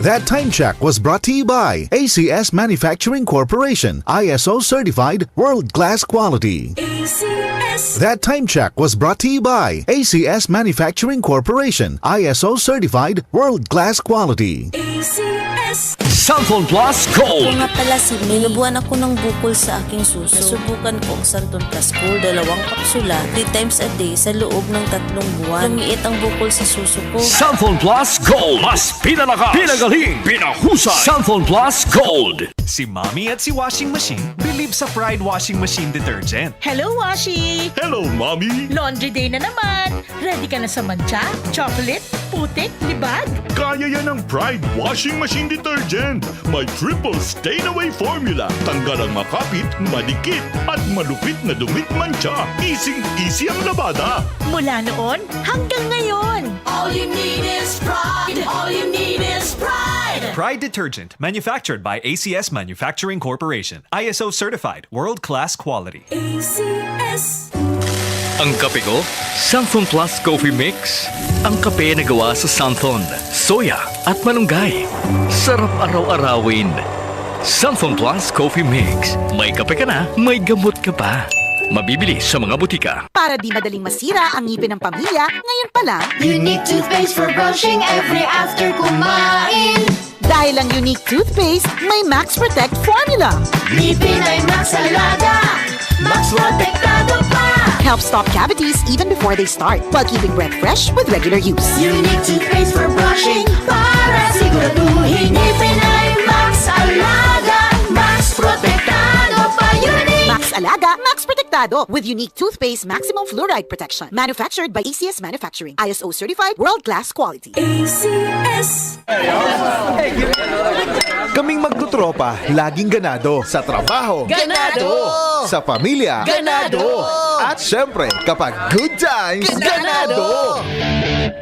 That time check was brought to you by ACS Manufacturing Corporation, ISO certified world-class quality. ACS. That time check was brought to you by ACS Manufacturing Corporation, ISO certified world-class quality. ACS. Santon Plus Ako Gold. nga pala si May. Nabuhan ako ng bukol sa aking suso. Nasubukan ko ang Santon Plus Gold, 2 kapsula, 3 times a day sa loob ng 3 buwan. Lumiit ang bukol sa suso ko. Santon Plus Gold. Mas pinalakas, pinagaling, pinahusay. Santon Plus Gold. Si Mommy at si Washing Machine believe sa Pride Washing Machine Detergent. Hello, Washi! Hello, Mommy! Laundry day na naman! Ready ka na sa mancha, chocolate, putik, libag? Kaya yan ang Pride Washing Machine Detergent. May triple stain-away formula. Tanggal ang makapit, madikit, at malupit na dumit mancha. Easy ang labada. Mula noon hanggang ngayon! All you need is pride. All you need is pride. Pride Detergent, manufactured by ACS Manufacturing Corporation. ISO certified, world-class quality. ACS. Ang kape ko, Santon Plus Coffee Mix. Ang kape na gawa sa Santon, soya at malunggay. Sarap araw-arawin. Santon Plus Coffee Mix. May kape ka na, may gamot ka pa. Mabibili sa mga butika. Para di madaling masira ang ngipin ng pamilya, ngayon pa lang, Unique toothpaste for brushing every after kumain. dahil ang unique toothpaste, may Max Protect formula. Ngipin ay Max Alaga. Max Protektado pa. Helps stop cavities even before they start, while keeping breath fresh with regular use. Unique toothpaste for brushing para siguraduhin ngipin ay Max Alaga. Max Protektado pa. Unique. Max Alaga, Max Protectado with unique toothpaste maximum fluoride protection. Manufactured by ACS Manufacturing. ISO certified world-class quality. ACS. Kaming magtutropa, laging ganado. Sa trabaho, Ganado! sa pamilya, Ganado! at syempre, kapag good times, ganado!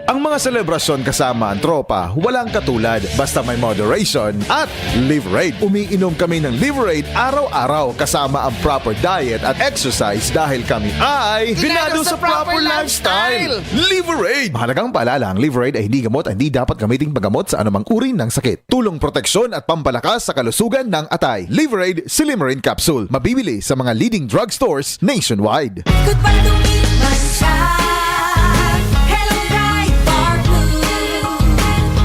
Ang mga selebrasyon kasama ang tropa, walang katulad. Basta may moderation at Liverade. Umiinom kami ng Liverade araw-araw kasama ang proper diet at exercise dahil kami ay ganado sa proper lifestyle. Liverade! Mahalagang paalala, ang Liverade ay hindi gamot at hindi dapat gamiting paggamot sa anumang uri ng sakit. Tulong proteksyon at pampalakas sa kalusugan ng atay. Liverade Silimarin Capsule. Mabibili sa mga leading drugstores nationwide. Goodbye to me, Mancha. Hello, bright bar blue.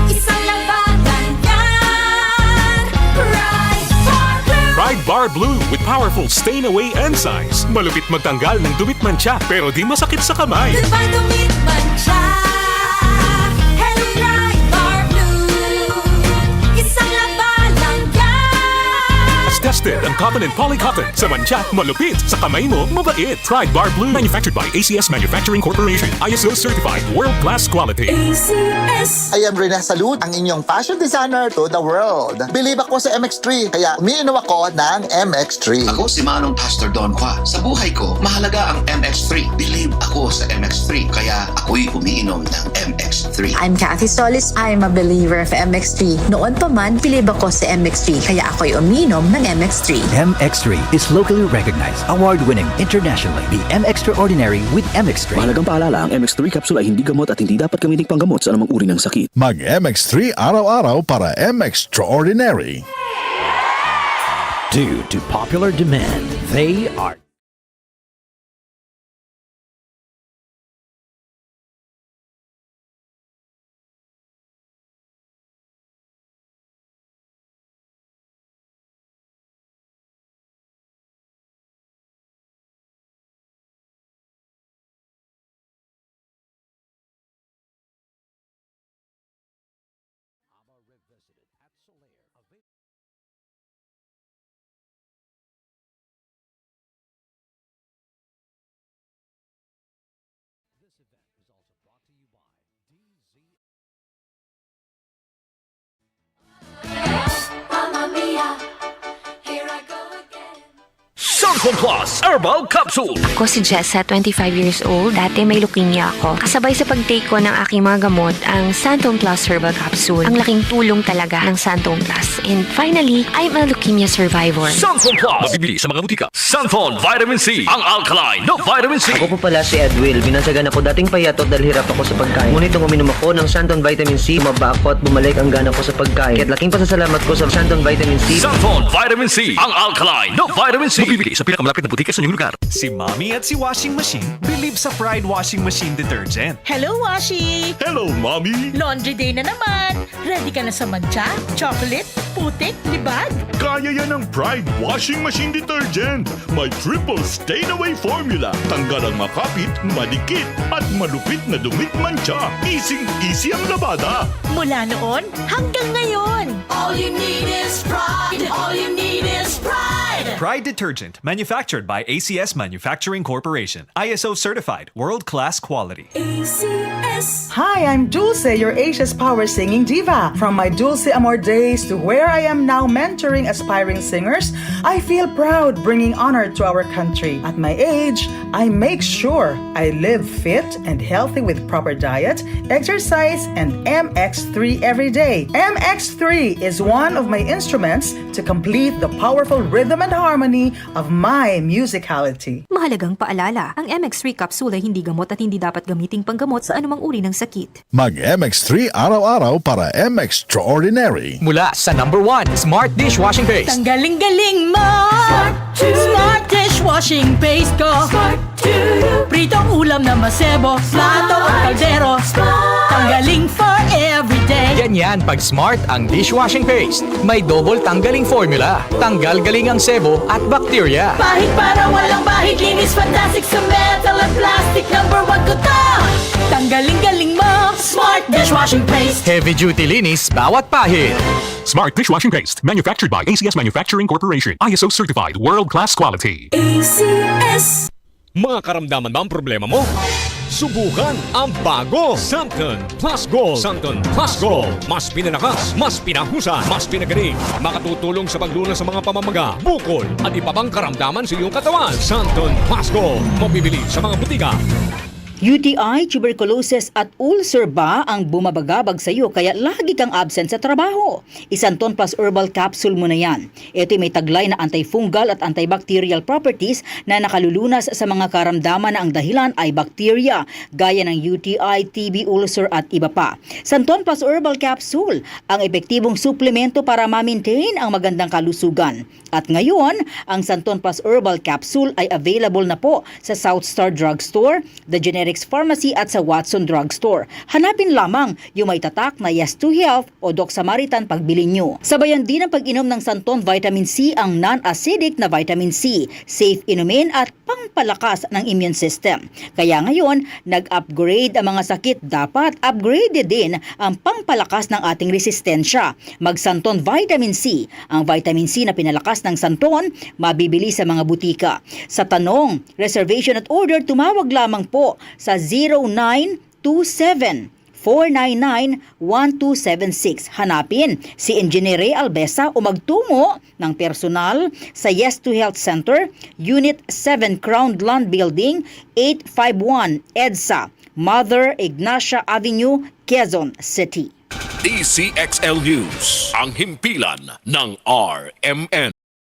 Isang labanan yan. Bright bar blue. Pride Bar Blue with powerful stain-away enzymes. Malupit magtanggal ng dumit mancha pero di masakit sa kamay. Goodbye to me, Mancha. Hello, bright bar blue. Isang labanan yan. As tested ang cotton and polycotton. Sa mancha, malupit. Sa kamay mo, mabait. Pride Bar Blue. Manufactured by ACS Manufacturing Corporation. ISO certified. World-class quality. ACS. I am Rene Salud, ang inyong fashion designer to the world. Believe ako sa MX3, kaya umiinom ako ng MX3. Ako si Manong Pastor Don Qua. Sa buhay ko, mahalaga ang MX3. Believe ako sa MX3, kaya ako'y umiinom ng MX3. I'm Kathy Solis. I'm a believer of MX3. Noon pa man, believe ako sa MX3, kaya ako'y uminom ng MX3. MX3 is locally recognized, award-winning internationally. The M Extraordinary with MX3. Mahalagang paalala, ang MX3 capsule ay hindi gamot at hindi dapat gamiting panggamot sa anumang uri ng sakit. Mag MX3 araw-araw para M Extraordinary. Due to popular demand, they are Santon Plus Herbal Capsule. Ako si Jessa, 25 years old. Dati may leukemia ako. Kasabay sa pag-take ko ng aking mga gamot, ang Santon Plus Herbal Capsule. Ang laking tulong talaga ng Santon Plus. And finally, I'm a leukemia survivor. Santon Plus. Mabibili sa mga butika. Santon Vitamin C. Ang alkaline na vitamin C. Ako po pala si Edwil. Binansagan ako dating payatot dahil hirap ako sa pagkain. Ngunit nung uminom ako ng Santon Vitamin C, maba ako at bumalik ang gana ko sa pagkain. Kaya't laking pasasalamat ko sa Santon Vitamin C. Santon Vitamin C. Ang alkaline na vitamin C. Mabibili sa pinakamalapit na butika sa inyong lugar. Si Mommy at si Washing Machine believe sa Pride Washing Machine Detergent. Hello, Washi! Hello, Mommy! Laundry day na naman. Ready ka na sa mancha, chocolate, putik, libag? Kaya yan ang Pride Washing Machine Detergent. May triple stain-away formula. Tanggal ang makapit, malikit, at malupit na dumit mancha. Easy ang labada. Mula noon hanggang ngayon. All you need is pride. All you need is pride. Pride Detergent, manufactured by ACS Manufacturing Corporation. ISO certified, world-class quality. ACS. Hi, I'm Dulce, your Asia's power singing diva. From my Dulce Amor days to where I am now mentoring aspiring singers, I feel proud bringing honor to our country. At my age, I make sure I live fit and healthy with proper diet, exercise, and MX3 every day. MX3 is one of my instruments to complete the powerful rhythm and harmony of my musicality. Mahalagang paalala, ang MX3 capsule ay hindi gamot at hindi dapat gamiting panggamot sa anumang uri ng sakit. Mag-MX3 araw-araw para MX-Extraordinary. Mula sa #1 Smart Dishwashing Paste. Tanggaling-galing mo! Smart dishwashing paste ko. Pritong ulam na masebo, plato at kaldero. Tanggaling for everyday. Ganyan pag Smart ang dishwashing paste. May double tanggaling formula. Tanggal galing ang sebo at bakterya. Pahit para walang bahid, linis fantastic sa metal at plastic. #1 ko to. Tanggaling-galing mo, Smart dishwashing paste. Heavy duty linis bawat pahid. Smart Dishwashing Paste, manufactured by ACS Manufacturing Corporation. ISO certified, world-class quality. ACS. Mga karamdaman ba ang problema mo? Subukan ang bago Santon Plus Gold. Santon Plus Gold. Mas pinalakas, mas pinahusay, mas pinagaling. Makatutulong sa paglunas sa mga pamamaga, bukol at iba pang karamdaman sa iyong katawan. Santon Plus Gold. Mabibili sa mga butika. UTI, tuberculosis at ulcer ba ang bumabagabag sa iyo kaya lagi kang absent sa trabaho? Santon Plus Herbal Capsule mo na yan. Ito may taglay na antifungal at antibacterial properties na nakalulunas sa mga karamdaman na ang dahilan ay bakterya gaya ng UTI, TB, ulcer at iba pa. Santon Plus Herbal Capsule, ang epektibong suplemento para ma-maintain ang magandang kalusugan. At ngayon, ang Santon Plus Herbal Capsule ay available na po sa South Star Drugstore, The Generics Pharmacy at sa Watson Drugstore. Hanapin lamang yung may tatak na Yes to Health o Doc Samaritan pagbili nyo. Sabayan din ang pag-inom ng Santon Vitamin C, ang non-acidic na vitamin C, safe inumin at pangpalakas ng immune system. Kaya ngayon, nag-upgrade ang mga sakit, dapat upgraded din ang pangpalakas ng ating resistensya. Mag-Santon Vitamin C. Ang vitamin C na pinalakas ng Santon, mabibili sa mga butika. Sa tanong, reservation at order, tumawag lamang po sa 0927-499-1276. Hanapin si Engineer Ray Albesa o magtungo ng personal sa Yes to Health Center, Unit 7 Crown Land Building, 851 EDSA, Mother Ignacia Avenue, Quezon City. DCXL News, ang himpilan ng RMN.